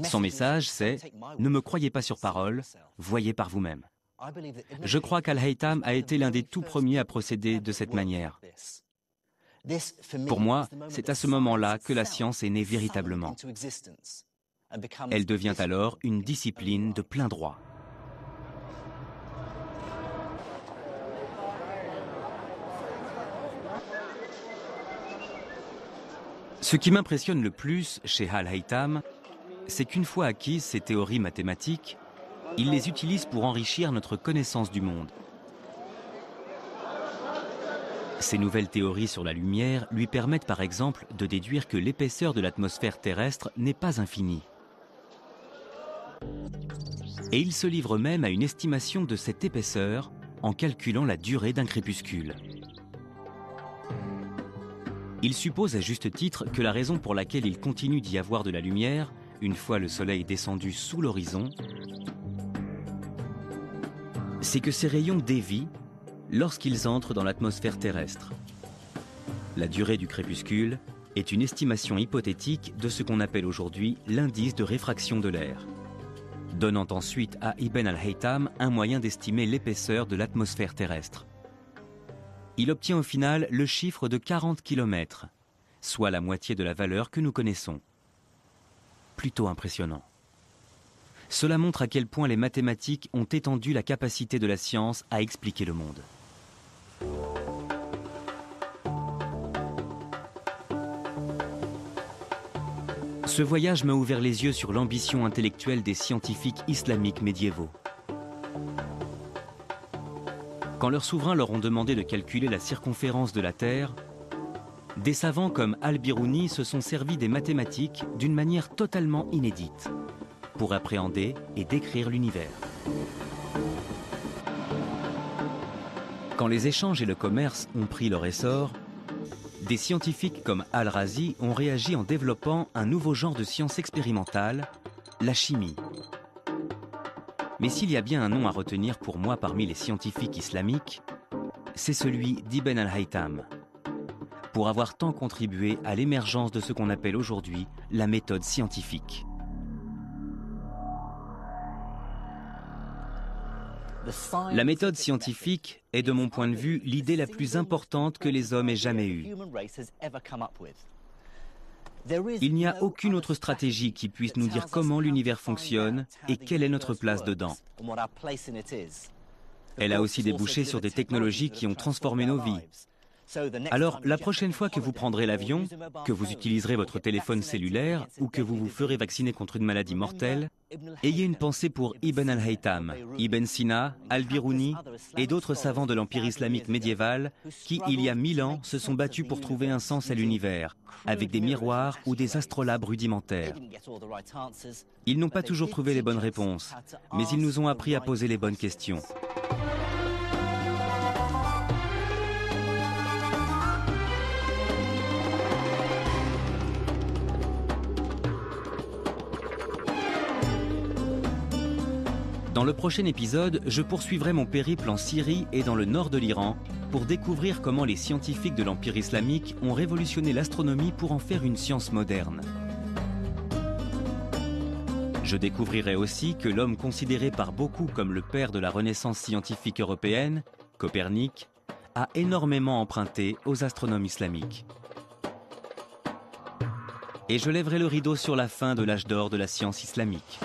S1: Son message, c'est « Ne me croyez pas sur parole, voyez par vous-même ». Je crois qu'Al-Haytham a été l'un des tout premiers à procéder de cette manière. Pour moi, c'est à ce moment-là que la science est née véritablement. Elle devient alors une discipline de plein droit. Ce qui m'impressionne le plus chez Al-Haytham, c'est qu'une fois acquises ces théories mathématiques, il les utilise pour enrichir notre connaissance du monde. Ces nouvelles théories sur la lumière lui permettent par exemple de déduire que l'épaisseur de l'atmosphère terrestre n'est pas infinie. Et il se livre même à une estimation de cette épaisseur en calculant la durée d'un crépuscule. Il suppose à juste titre que la raison pour laquelle il continue d'y avoir de la lumière, une fois le soleil descendu sous l'horizon, c'est que ces rayons dévient lorsqu'ils entrent dans l'atmosphère terrestre. La durée du crépuscule est une estimation hypothétique de ce qu'on appelle aujourd'hui l'indice de réfraction de l'air, donnant ensuite à Ibn al-Haytham un moyen d'estimer l'épaisseur de l'atmosphère terrestre. Il obtient au final le chiffre de 40 km, soit la moitié de la valeur que nous connaissons. Plutôt impressionnant. Cela montre à quel point les mathématiques ont étendu la capacité de la science à expliquer le monde. Ce voyage m'a ouvert les yeux sur l'ambition intellectuelle des scientifiques islamiques médiévaux. Quand leurs souverains leur ont demandé de calculer la circonférence de la Terre, des savants comme Al-Biruni se sont servis des mathématiques d'une manière totalement inédite pour appréhender et décrire l'univers. Quand les échanges et le commerce ont pris leur essor, des scientifiques comme Al-Razi ont réagi en développant un nouveau genre de science expérimentale, la chimie. Mais s'il y a bien un nom à retenir pour moi parmi les scientifiques islamiques, c'est celui d'Ibn al-Haytham, pour avoir tant contribué à l'émergence de ce qu'on appelle aujourd'hui la méthode scientifique. La méthode scientifique est, de mon point de vue, l'idée la plus importante que les hommes aient jamais eue. Il n'y a aucune autre stratégie qui puisse nous dire comment l'univers fonctionne et quelle est notre place dedans. Elle a aussi débouché sur des technologies qui ont transformé nos vies. Alors, la prochaine fois que vous prendrez l'avion, que vous utiliserez votre téléphone cellulaire ou que vous vous ferez vacciner contre une maladie mortelle, ayez une pensée pour Ibn al-Haytham, Ibn Sina, Al-Biruni et d'autres savants de l'Empire islamique médiéval qui, il y a 1000 ans, se sont battus pour trouver un sens à l'univers, avec des miroirs ou des astrolabes rudimentaires. Ils n'ont pas toujours trouvé les bonnes réponses, mais ils nous ont appris à poser les bonnes questions. Dans le prochain épisode, je poursuivrai mon périple en Syrie et dans le nord de l'Iran pour découvrir comment les scientifiques de l'Empire islamique ont révolutionné l'astronomie pour en faire une science moderne. Je découvrirai aussi que l'homme considéré par beaucoup comme le père de la Renaissance scientifique européenne, Copernic, a énormément emprunté aux astronomes islamiques. Et je lèverai le rideau sur la fin de l'âge d'or de la science islamique.